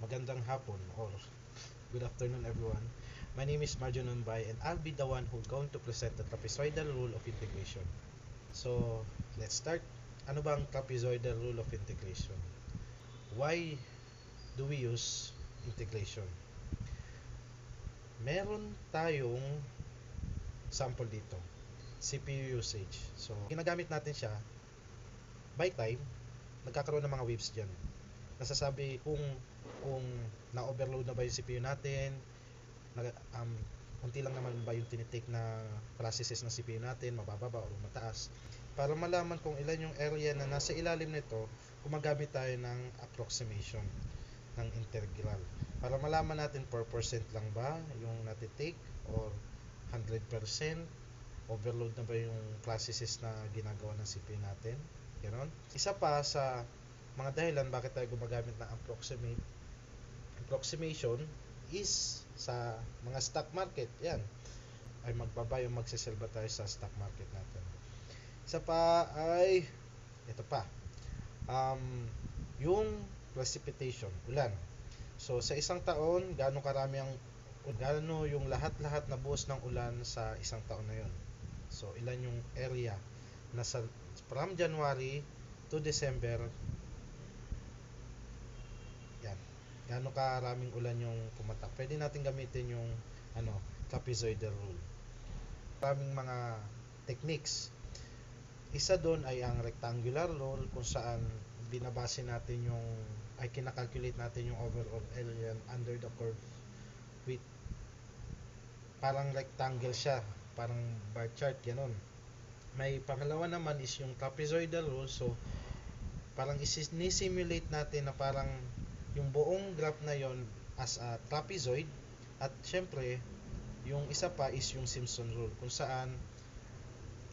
magandang hapon or good afternoon everyone. My name is Marjo Numbay and I'll be the one who's going to present the trapezoidal rule of integration. So, let's start. Ano ba ang trapezoidal rule of integration? Why do we use integration? Meron tayong sample dito, CPU usage. So, ginagamit natin siya by time, nagkakaroon ng mga waves dyan. Nasasabi kung na-overload na ba yung CPU natin, unti lang naman ba yung tinitake na processes ng CPU natin, mabababa o mataas. Para malaman kung ilan yung area na nasa ilalim nito, gumagamit tayo ng approximation ng integral. Para malaman natin 4% lang ba yung natitake or 100%, overload na ba yung processes na ginagawa ng CPU natin. Ganon. Isa pa sa mga dahilan bakit tayo gumagamit ng approximation is sa mga stock market. Yan ay magbabay o magsisell ba tayo sa stock market natin. Isa pa ay ito pa, yung precipitation, ulan. So sa isang taon, gaano yung lahat na buhos ng ulan sa isang taon na yun. So ilan yung area na from January to December, yan, gaano karaming ulan yung pumatak. Pwede natin gamitin yung trapezoidal rule. Maraming mga techniques. Isa doon ay ang rectangular rule, kung saan binabase natin kinakalculate natin yung overall area under the curve with parang rectangle siya, parang bar chart, ganun. May pangalawa naman is yung trapezoidal rule. So parang isisimulate natin na parang yung buong graph na yon as a trapezoid. At syempre yung isa pa is yung Simpson rule, kung saan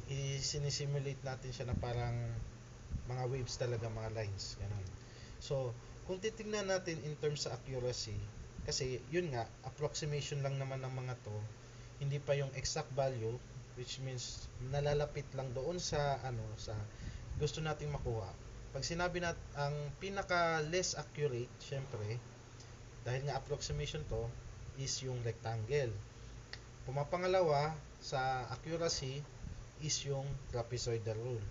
isinisimulate natin siya na parang mga waves talaga, mga lines, ganun. So kung titingnan natin in terms sa accuracy, kasi yun nga, approximation lang naman ng mga to, hindi pa yung exact value, which means nalalapit lang doon sa sa gusto nating makuha. Pag sinabi natin ang pinaka less accurate, syempre dahil nga approximation to, is yung rectangle. Pumapangalawa sa accuracy is yung trapezoidal rule.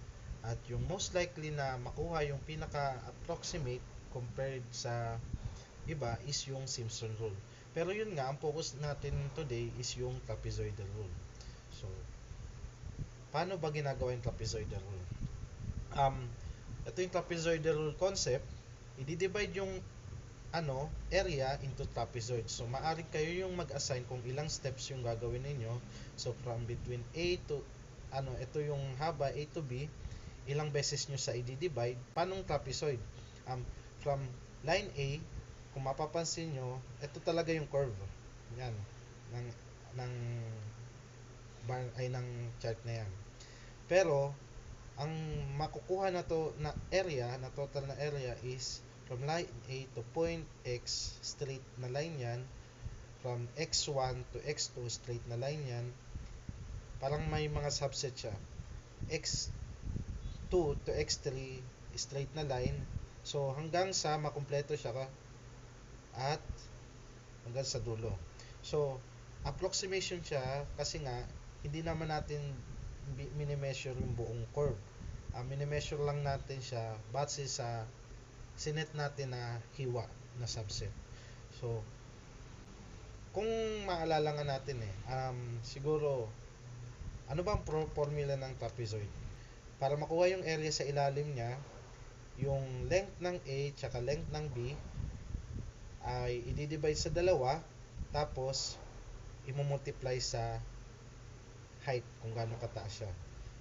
At yung most likely na makuha yung pinaka approximate compared sa iba is yung Simpson rule. Pero yun nga, ang focus natin today is yung trapezoidal rule. So paano ba ginagawa yung trapezoidal rule? Ito yung trapezoidal rule concept. I-divide yung area into trapezoid. So maaari kayo yung mag-assign kung ilang steps yung gagawin ninyo. So from between A to ito yung haba A to B, ilang beses nyo sa i-divide. Paanong trapezoid? From line A, kung mapapansin nyo, ito talaga yung curve. Yan ng bar ay ng chart na yan. Pero ang makukuha na to na area, na total na area is from line A to point X, straight na line yan. From X1 to X2, straight na line yan. Parang may mga subset siya. X2 to X3, straight na line. So hanggang sa makumpleto siya at hanggang sa dulo. So approximation siya kasi nga hindi naman natin mini-measure yung buong curve. Mini-measure lang natin siya base sa sinet natin na hiwa na subset. So kung maalala nga natin siguro ano ba ang formula ng trapezoid? Para makuha yung area sa ilalim niya, yung length ng A tsaka length ng B ay i-divide sa dalawa, tapos i-multiply sa height kung gaano kataas siya.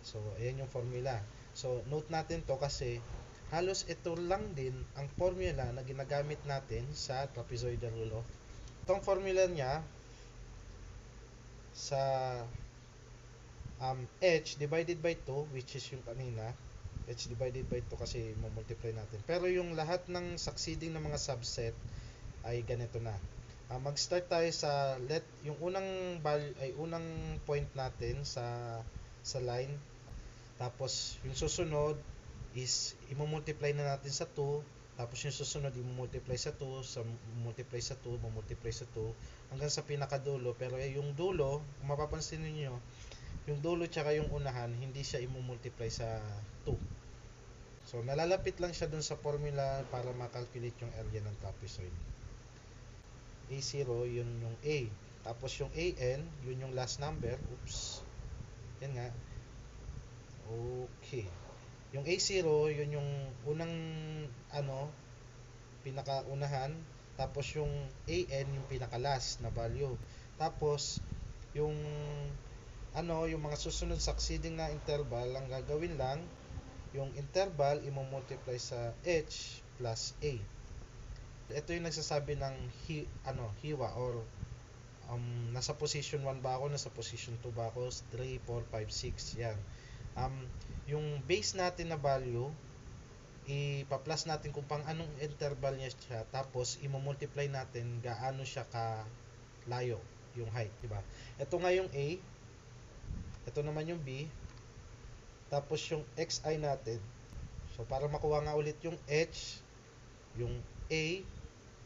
So ayan yung formula. So note natin to kasi halos ito lang din ang formula na ginagamit natin sa trapezoidal rule. Itong formula niya sa h divided by 2, which is yung kanina, h divided by 2 kasi multiply natin. Pero yung lahat ng succeeding na mga subset ay ganito na. Mag-start tayo sa yung unang unang point natin sa line. Tapos yung susunod is i-multiply na natin sa 2, Tapos yung susunod, i-multiply sa 2, multiply sa 2, multiply sa 2, hanggang sa pinakadulo. Pero yung dulo, kung mapapansin niyo, yung dulo tsaka yung unahan, hindi siya i-multiply sa 2. So, nalalapit lang siya dun sa formula para makalculate yung area ng trapezoid. A0, yun yung A. Tapos yung AN, yun yung last number. Oops. Yan nga. Okay. Yung A0, yun yung unang pinakaunahan. Tapos yung AN, yung pinaka-last na value. Tapos, yung yung mga susunod succeeding na interval, ang gagawin lang, yung interval, i-multiply sa H plus A. Ito yung nagsasabi ng hiwa or nasa position 1 ba ako, nasa position 2 ba ako, 3, 4, 5, 6, yan. Yung base natin na value, ipa-plus natin kung pang anong interval niya siya, tapos i-multiply natin gaano siya ka layo yung height, diba? Ito nga yung A, ito naman yung B, tapos yung xi natin. So para makuha nga ulit yung h, yung a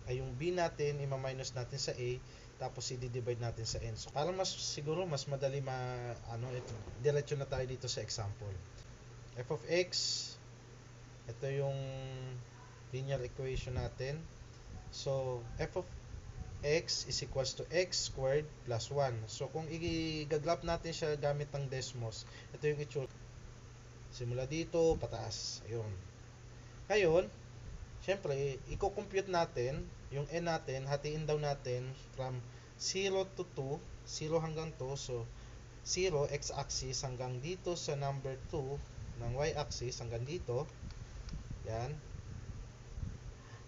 ay yung b natin, i-minus natin sa a, tapos i-divide natin sa n. So para siguro mas madali diretso na tayo dito sa example. F of x, ito yung linear equation natin. So f of x is equals to x squared plus 1. So kung i-graph natin siya gamit ng Desmos, ito yung itsura. Simula dito, pataas. Ayun. Ngayon, syempre, i-compute natin yung n natin, hatiin daw natin from 0 to 2, 0 hanggang 2. So, 0, x-axis hanggang dito sa number 2 ng y-axis hanggang dito. Yan.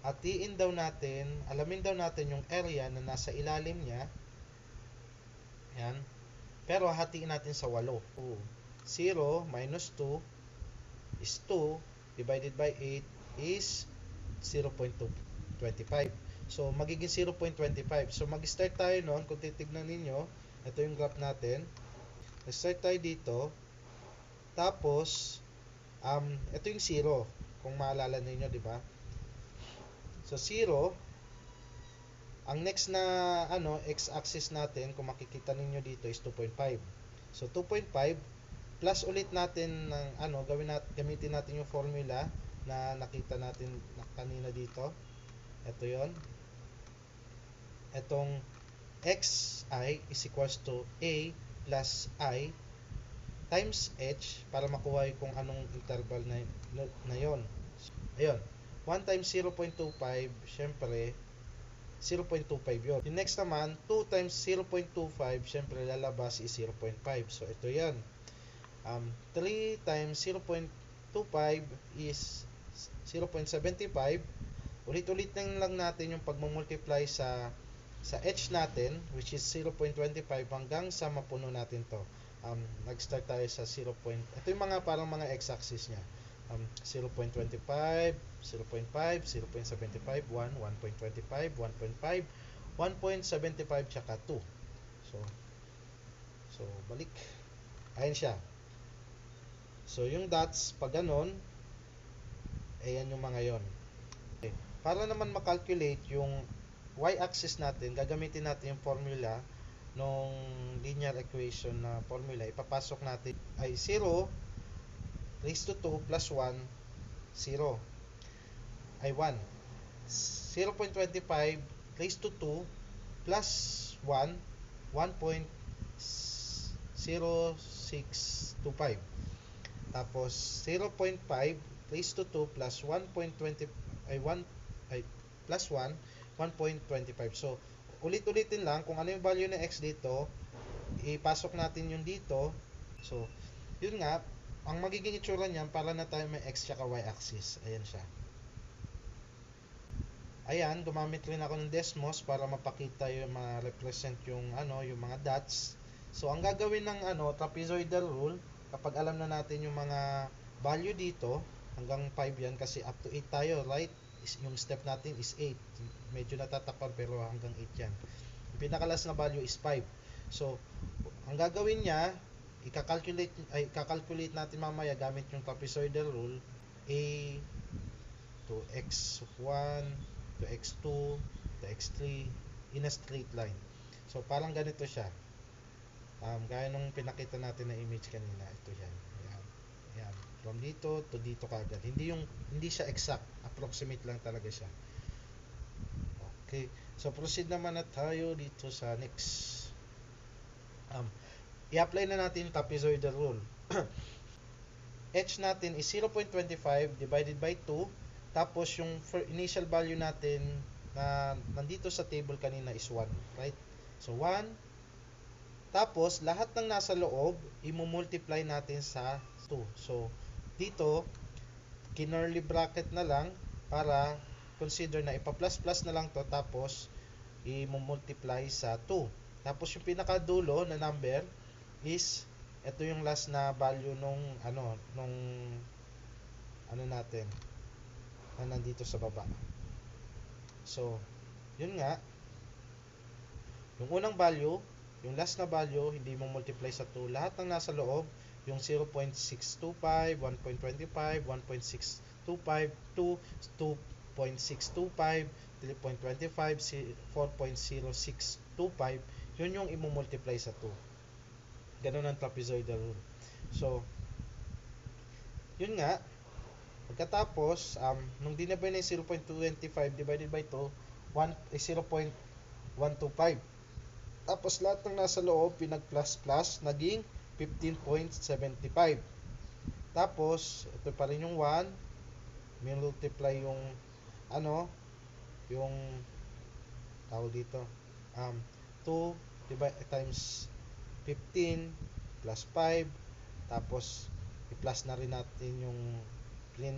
Hatiin daw natin, alamin daw natin yung area na nasa ilalim niya. Yan. Pero hatiin natin sa 8. 0 minus 2 is 2 divided by 8 is 0.25. So, magiging 0.25. So, mag-start tayo noon. Kung titignan ninyo, ito yung graph natin. Start tayo dito. Tapos, ito yung 0. Kung maalala ninyo, di ba? So, 0. Ang next na x-axis natin, kung makikita ninyo dito, is 2.5. So, 2.5 plus ulit natin ng gamitin natin yung formula na nakita natin kanina dito. Ito yon. Etong xi is equals to a plus i times h para makuha kung anong interval na yon. Ayun. 1 times 0.25, syempre 0.25 yun. Yung next naman, 2 times 0.25, syempre lalabas is 0.5. So, ito yan. 3 times 0.25 is 0.75. Ulit-ulit lang natin yung pagmumultiply sa h natin, which is 0.25 hanggang sa mapuno natin to. Nag-start tayo sa 0. Ito yung parang mga x-axis nya. 0.25, 0.5, 0.75, 1, 1.25, 1.5, 1.75, tsaka 2. So balik. Ayan siya. So, yung dots, pag ganon, ayan yung mga yon. Okay. Para naman makalculate yung y-axis natin, gagamitin natin yung formula nung linear equation na formula. Ipapasok natin ay 0 raised to 2 plus 1, 0 ay 1. 0.25 raised to 2 plus 1, 1.0625. Tapos 0.5 raised to 2 plus 1.20 plus 1, 1.25. So, ulit-ulitin lang kung ano yung value ng x dito, ipasok natin yung dito. So, yun nga, ang magiging itsura niyan para na tayo may x tsaka y axis. Ayan siya. Ayan, gumamit rin ako ng Desmos para mapakita yung ma-represent yung yung mga dots. So, ang gagawin ng trapezoidal rule, kapag alam na natin yung mga value dito, hanggang 5 yan kasi up to 8 tayo, right? Yung step natin is 8. Medyo natatakpan pero hanggang 8 yan. Yung pinakalas na value is 5. So, ang gagawin niya, ikakalculate natin mamaya gamit yung trapezoidal rule, to x1 to x2 to x3 in a straight line. So parang ganito siya. Gaya nung pinakita natin na image kanina, ito yan. Yan. Yan. From dito to dito kagad. Hindi siya exact, approximate lang talaga siya. Okay. So proceed naman na tayo dito sa next. I-apply na natin yung trapezoidal rule. H natin is 0.25 divided by 2. Tapos yung initial value natin na nandito sa table kanina is 1, right? So 1. Tapos lahat ng nasa loob i-multiply natin sa 2. So dito kinurly bracket na lang para consider na ipa-plus-plus na lang to, tapos i-multiply sa 2. Tapos yung pinakadulo na number is ito yung last na value nung natin na nandito sa baba. So yun nga, yung unang value, yung last na value, hindi mo multiply sa 2. Lahat ng nasa loob, yung 0.625, 1.25, 1.625, 2, 2.625, 3.25, 4.0625, yun yung i-multiply sa 2. Ganun ang trapezoidal rule. So, yun nga, pagkatapos, nung dinabay na yung 0.25 divided by 2, 0.125. Tapos lahat ng nasa loob, pinag-plus-plus, naging 15.75. Tapos, ito pa rin yung 1, multiply yung yung tawag dito, 2 times 15 plus 5, tapos i-plus na rin natin yung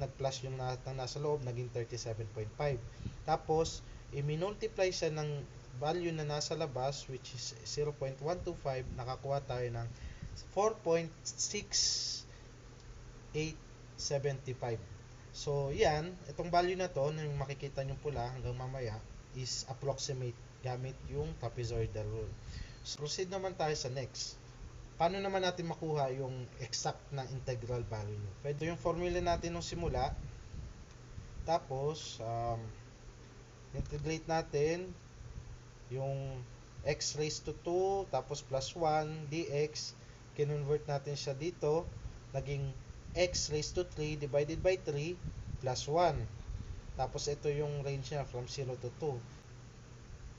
nag-plus yung nasa loob, naging 37.5. Tapos i-multiply siya ng value na nasa labas, which is 0.125, nakakuha tayo ng 4.6875. So yan, itong value na to na makikita nyo pula hanggang mamaya is approximate gamit yung trapezoidal rule. So, proceed naman tayo sa next. Paano naman natin makuha yung exact na integral value? Pwede yung formula natin nung simula. Tapos integrate natin yung x raised to 2 tapos plus 1 dx, kinonvert natin siya dito, naging x raised to 3 divided by 3 plus 1. Tapos ito yung range niya from 0 to 2.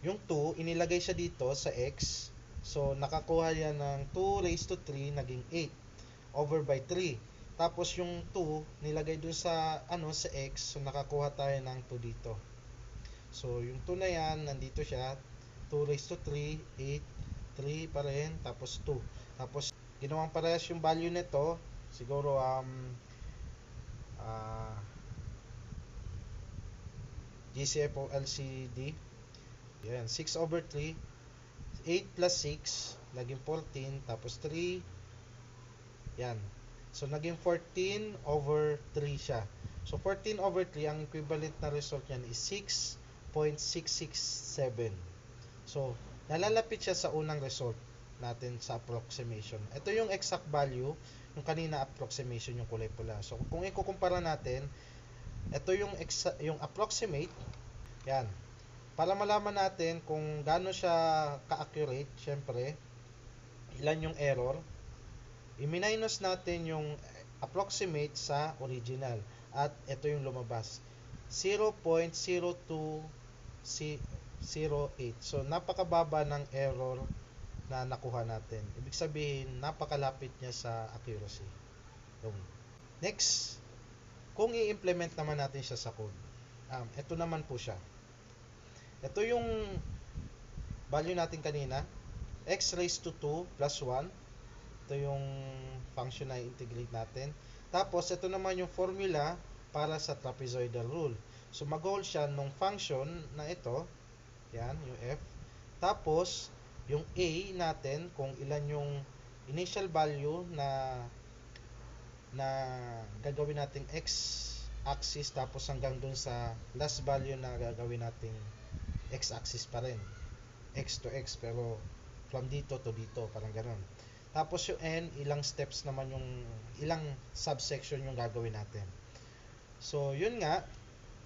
Yung 2, inilagay siya dito sa x. So, nakakuha yan ng 2 raised to 3, naging 8 over by 3. Tapos yung 2, nilagay dun sa x. So, nakakuha tayo ng 2 dito. So, yung 2 na yan, nandito siya. 2 raised to 3, 8, 3 pa rin, tapos 2. Tapos, ginawang parehas yung value nito. Siguro GCF o LCD. Yan, 6 over 3, 8 plus 6 naging 14, tapos 3, yan. So naging 14 over 3 siya. So 14 over 3, ang equivalent na result niyan is 6.667. So nalalapit siya sa unang result natin sa approximation. Ito yung exact value, yung kanina approximation yung kulay pula. So kung ikukumpara natin, ito yung approximate, yan. Para malaman natin kung gaano siya ka-accurate, syempre, ilan yung error, i-minus natin yung approximate sa original. At ito yung lumabas, 0.0208. So, napakababa ng error na nakuha natin. Ibig sabihin, napakalapit niya sa accuracy. Next, kung i-implement naman natin siya sa code, ito naman po siya. Ito yung value natin kanina, x raised to 2 plus 1. Ito yung function na integrate natin. Tapos, ito naman yung formula para sa trapezoidal rule. So, mag-hold siya nung function na ito. Yan, yung f. Tapos, yung a natin, kung ilan yung initial value na gagawin nating x-axis, tapos hanggang dun sa last value na gagawin nating x-axis pa rin, x to x, pero from dito to dito, parang gano'n. Tapos yung n, ilang steps naman yung, ilang subsection yung gagawin natin. So, yun nga,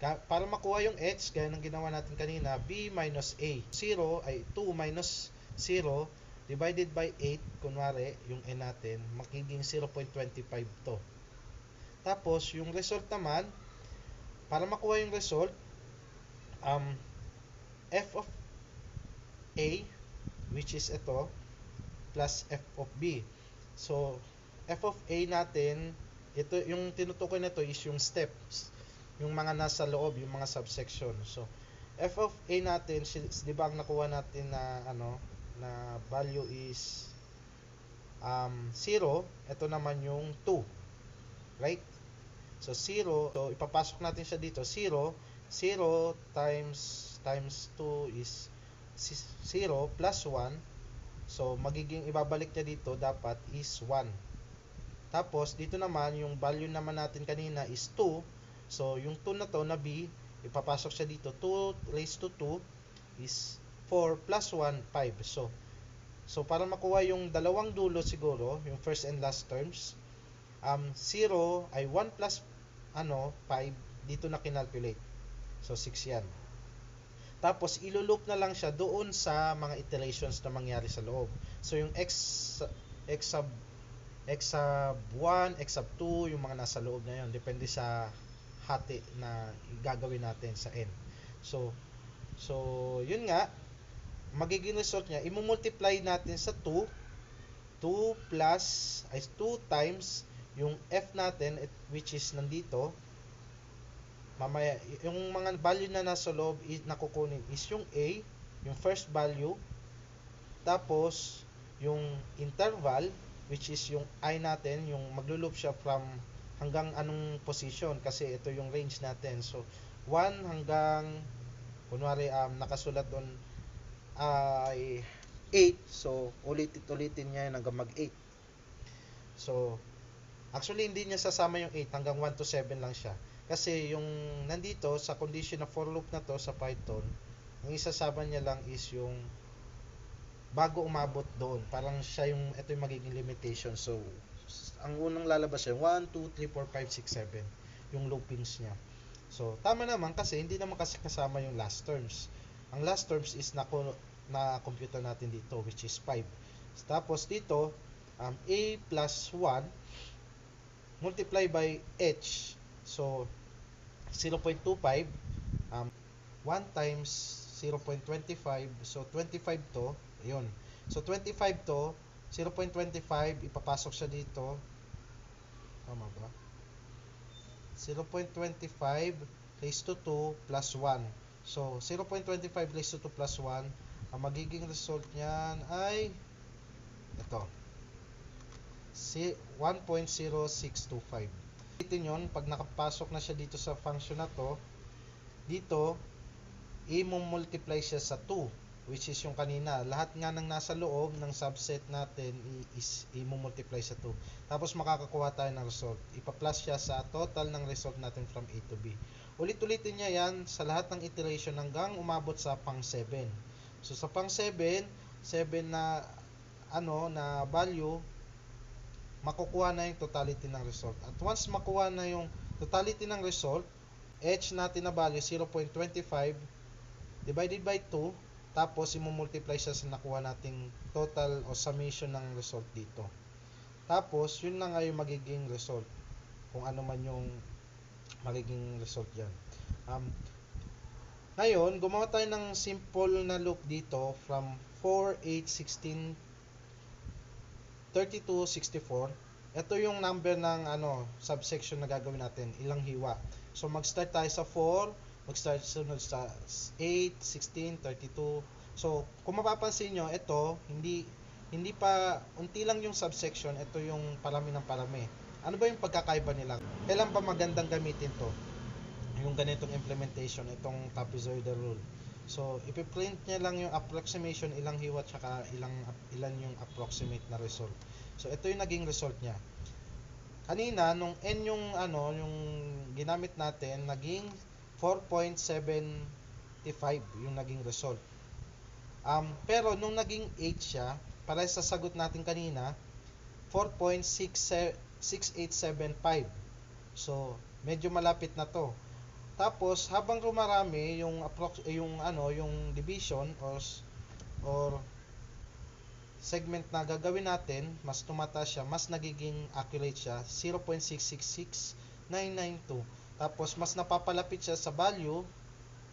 Para makuha yung h, gaya ng ginawa natin kanina, b minus a. 0 ay 2 minus 0 divided by 8, kunwari, yung n natin, magiging 0.25 to. Tapos, yung result naman, para makuha yung result, f of a, which is ito, plus f of b. So, f of a natin, ito, yung tinutukoy na ito is yung steps, yung mga nasa loob, yung mga subsection. So, f of a natin, di ba ang nakuha natin na, na value is 0, ito naman yung 2, right? So 0, so ipapasok natin siya dito, 0 times 2 is 0 plus 1, so magiging ibabalik niya dito dapat is 1. Tapos dito naman yung value naman natin kanina is 2, so yung 2 na to na b, ipapasok siya dito, 2 raised to 2 is 4 plus 1, 5. So para makuha yung dalawang dulo siguro, yung first and last terms, 0 ay 1 plus 5 dito na kinalculate. So 6 yan. Tapos iluloop na lang siya doon sa mga iterations na mangyari sa loob. So yung x sub 1, x sub 2, yung mga nasa loob na yun, depende sa hati na gagawin natin sa n. So yun nga, magiging result niya, i-multiply natin sa 2 plus, ay 2 times yung f natin, which is nandito, mamaya, yung mga value na nasa loob nakukunin is yung a, yung first value, tapos yung interval, which is yung I natin, yung maglo-loop siya from hanggang anong position, kasi ito yung range natin. So 1 hanggang, kunwari nakasulat doon ay 8, so ulitin niya hanggang mag 8. So actually hindi niya sasama yung 8, hanggang 1 to 7 lang siya, kasi yung nandito sa condition na for loop na to sa Python, ang isasama niya lang is yung bago umabot doon, parang siya yung, ito yung magiging limitation. So ang unang lalabas siya 1, 2, 3, 4, 5, 6, 7 yung loopings niya. So tama naman, kasi hindi naman kasi kasama yung last terms. Ang last terms is na computer natin dito, which is 5. Tapos dito a plus 1 multiply by h, so 0.25, 1 times 0.25, so 25 to, yun. So 25 to 0.25, ipapasok siya dito, tama ba? 0.25 raised to 2 plus 1. So 0.25 raised to 2 plus 1, ang magiging result niyan ay ito, 1.0625. Dito yun, pag nakapasok na siya dito sa function na to, dito i-multiply siya sa 2, which is yung kanina, lahat nga ng nasa loob ng subset natin is i-multiply sa 2. Tapos makakakuha tayo ng result, ipa-plus siya sa total ng result natin from A to B. Ulit-ulitin niya yan sa lahat ng iteration hanggang umabot sa pang 7. So sa pang 7 na na value, makukuha na yung totality ng result. At once makuha na yung totality ng result, h natin na value 0.25 divided by 2, tapos i-multiply siya sa nakuha nating total o summation ng result dito. Tapos yun na nga yung magiging result, kung ano man yung magiging result yan. Ngayon, gumawa tayo ng simple na loop dito from 4, 8, 16, 32, 64. Ito yung number ng subsection na gagawin natin, ilang hiwa. So mag-start tayo sa 4, mag-start sunod sa 8, 16, 32. So kung mapapansin nyo, ito hindi pa, unti lang yung subsection, ito yung parami ng parami. Ano ba yung pagkakaiba nila? Kailan ba magandang gamitin to? Yung ganitong implementation, itong trapezoidal rule. So ipiprint niya lang yung approximation, ilang hiwa tsaka ilan yung approximate na result. So ito yung naging result niya. Kanina nung n yung yung ginamit natin, naging 4.75 yung naging result. Pero nung naging 8 siya, para sa sagot natin kanina, 4.6875. So medyo malapit na to. Tapos habang rumarami yung division or segment na gagawin natin, mas tumataas siya, mas nagiging accurate siya, 0.666992. Tapos mas napapalapit siya sa value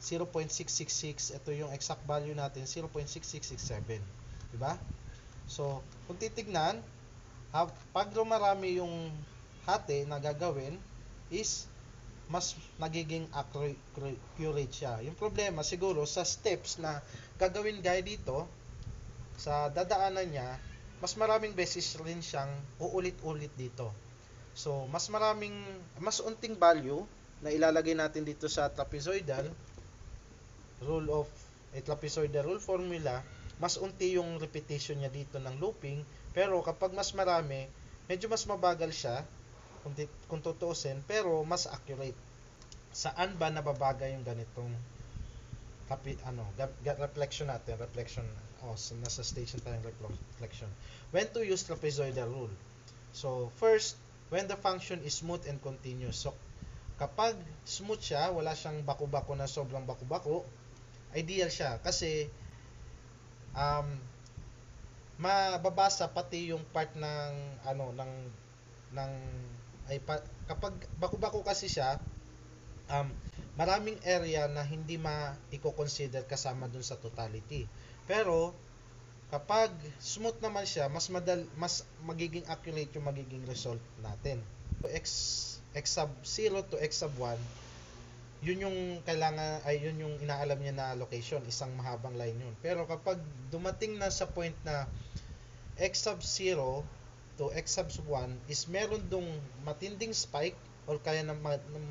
0.666, ito yung exact value natin, 0.6667, di ba? So kung titignan, pag lumarami yung hati na gagawin is mas nagiging accurate siya. Yung problema siguro sa steps na gagawin gaya dito, sa dadaanan niya, mas maraming beses rin siyang uulit-ulit dito. So, mas unting value na ilalagay natin dito sa trapezoidal trapezoidal rule formula, mas unti yung repetition niya dito ng looping, pero kapag mas marami, medyo mas mabagal siya kung tutuusin, pero mas accurate. Saan ba nababaga yung ganitong reflection nasa station tayong reflection. When to use trapezoidal rule? So first, when the function is smooth and continuous. So kapag smooth siya, wala siyang baku-bako na sobrang baku-bako, ideal siya kasi mababasa pati yung part ng kapag baku-bako kasi siya, maraming area na hindi ma-consider kasama dun sa totality. Pero kapag smooth naman siya, mas magiging accurate yung magiging result natin. So, x sub 0 to x sub 1, yun yung yun yung inaalam niya na location, isang mahabang line yun. Pero kapag dumating na sa point na x sub 0 to x sub 1 is meron dong matinding spike or kaya na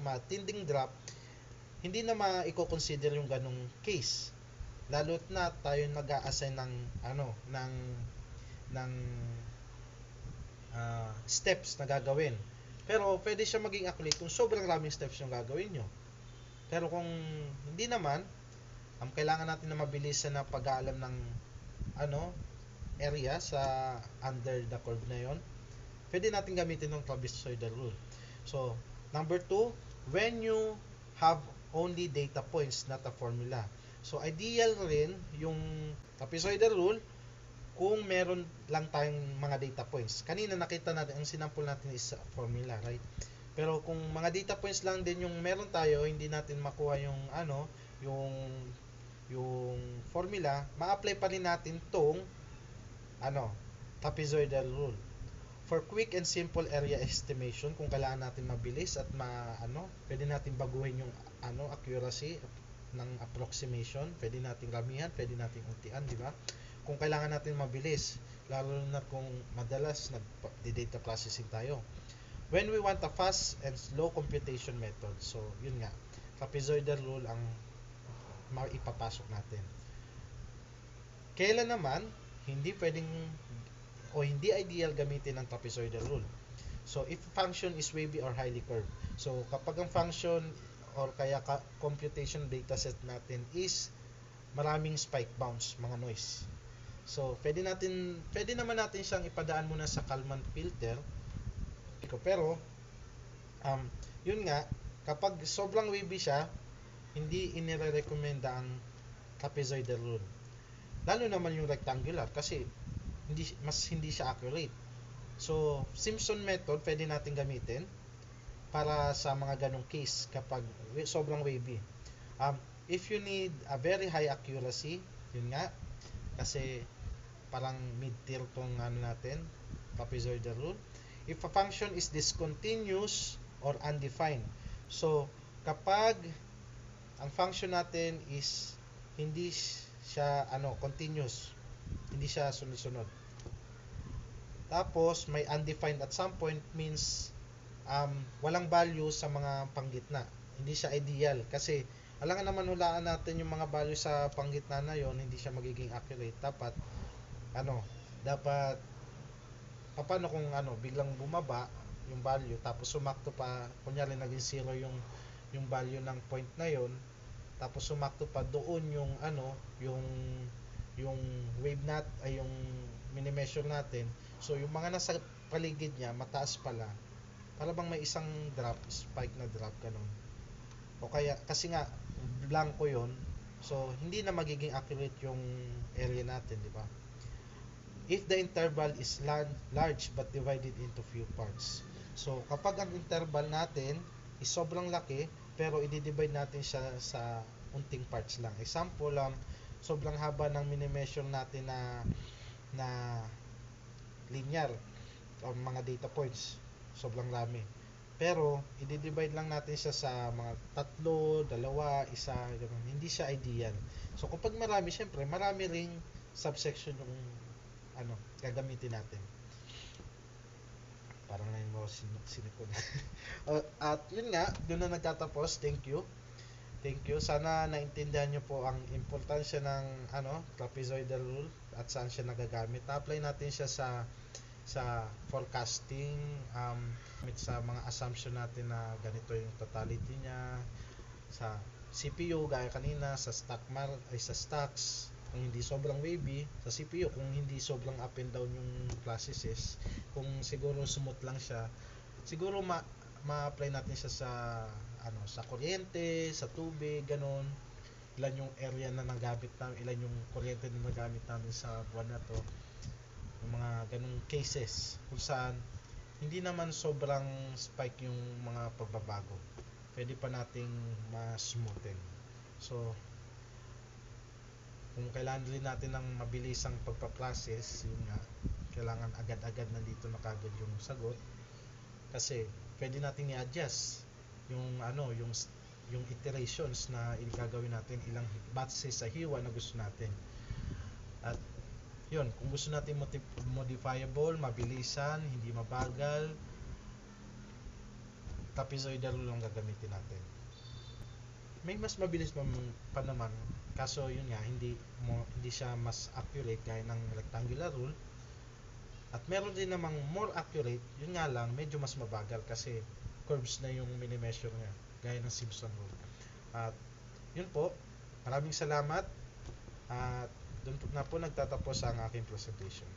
matinding drop, hindi na ma-consider yung ganong case. Lalo't na tayo nag-a-assign ng steps na gagawin. Pero pwede siya maging accurate kung sobrang raming steps yung gagawin nyo. Pero kung hindi naman, kailangan natin na mabilisan na pag-aalam ng area sa under the curve na yon, pwede natin gamitin ng trapezoidal rule. So, number 2, when you have only data points, not a formula. So, ideal rin yung trapezoidal rule kung meron lang tayong mga data points. Kanina nakita natin, ang sinample natin is formula, right? Pero kung mga data points lang din yung meron tayo, hindi natin makuha yung yung formula, ma-apply pa rin natin tong trapezoidal rule. For quick and simple area estimation, kung kailangan natin mabilis at pwede natin baguhin yung accuracy ng approximation, pwede natin ramihan, pwede natin untian, di ba? Kung kailangan natin mabilis, lalo na kung madalas nag-data processing tayo. When we want a fast and slow computation method, so yun nga, trapezoidal rule ang maipapasok natin. Kailan naman hindi pwedeng hindi ideal gamitin ang trapezoidal rule? So if function is wavy or highly curved. So kapag ang function or kaya computation dataset natin is maraming spike bounce, mga noise. So pwede naman natin siyang ipadaan muna sa Kalman filter. Pero yun nga, kapag sobrang wavy siya, hindi inirekomenda ang trapezoidal rule. Lalo naman yung rectangular kasi hindi siya accurate. So, Simpson method pwede natin gamitin para sa mga ganong case kapag sobrang wavy. If you need a very high accuracy, yun nga, kasi parang mid-tier tong natin, trapezoidal rule. If a function is discontinuous or undefined. So, kapag ang function natin is hindi siya continuous, hindi siya sunod-sunod. Tapos may undefined at some point means walang value sa mga panggitna. Hindi siya ideal kasi alangan naman hulaan natin yung mga value sa panggitna na yon, hindi siya magiging accurate. Dapat paano kung biglang bumaba yung value tapos sumakto pa, kunyari naging 0 yung value ng point na yon, tapos sumakto pa doon yung wave yung mini-measure natin. So yung mga nasa paligid niya mataas pala, para bang may isang drop, spike na drop, ganun. O kaya, kasi nga, blanco yon, so hindi na magiging accurate yung area natin, di ba? If the interval is large but divided into few parts. So, kapag ang interval natin is sobrang laki, pero i-divide natin siya sa unting parts lang. Example, sobrang haba ng mini-measure natin na linear o mga data points. Sobrang rami. Pero, i-divide lang natin siya sa mga tatlo, dalawa, isa, ganun. Hindi siya ideal. So, kapag marami, syempre, marami ring subsection yung gagamitin natin. Parang na yung mga sinipon. At yun nga, doon na nagtatapos. Thank you. Thank you. Sana naintindihan nyo po ang importansya ng trapezoidal rule at saan siya nagagamit. Na-apply natin siya sa forecasting, sa mga assumption natin na ganito yung totality niya, sa CPU gaya kanina, sa stocks kung hindi sobrang wavy, sa CPU kung hindi sobrang up and down yung processes, kung siguro smooth lang siya, siguro ma-apply natin siya sa kuryente, sa tubig, ganon. Ilan yung area na nagamit namin, ilan yung kuryente na nagamit namin sa buwan na to, yung mga ganong cases kung saan hindi naman sobrang spike yung mga pagbabago, pwede pa nating ma-smoothen. So kung kailangan rin natin ng mabilisang pagpa-process, yun nga, kailangan agad-agad nandito na kagad yung sagot, kasi pwede nating i-adjust yung iterations na gagawin natin, ilang batches sa hiwa na gusto natin. At yun, kung gusto natin modifiable, mabilisan, hindi mabagal, trapezoidal lang gagamitin natin. May mas mabilis pa naman, kaso yun nga, hindi siya mas accurate gaya ng rectangular rule. At meron din namang more accurate, yun nga lang medyo mas mabagal kasi curves na yung mini-measure niya gaya ng Simpson rule. At yun po, maraming salamat, at doon na po nagtatapos ang aking presentation.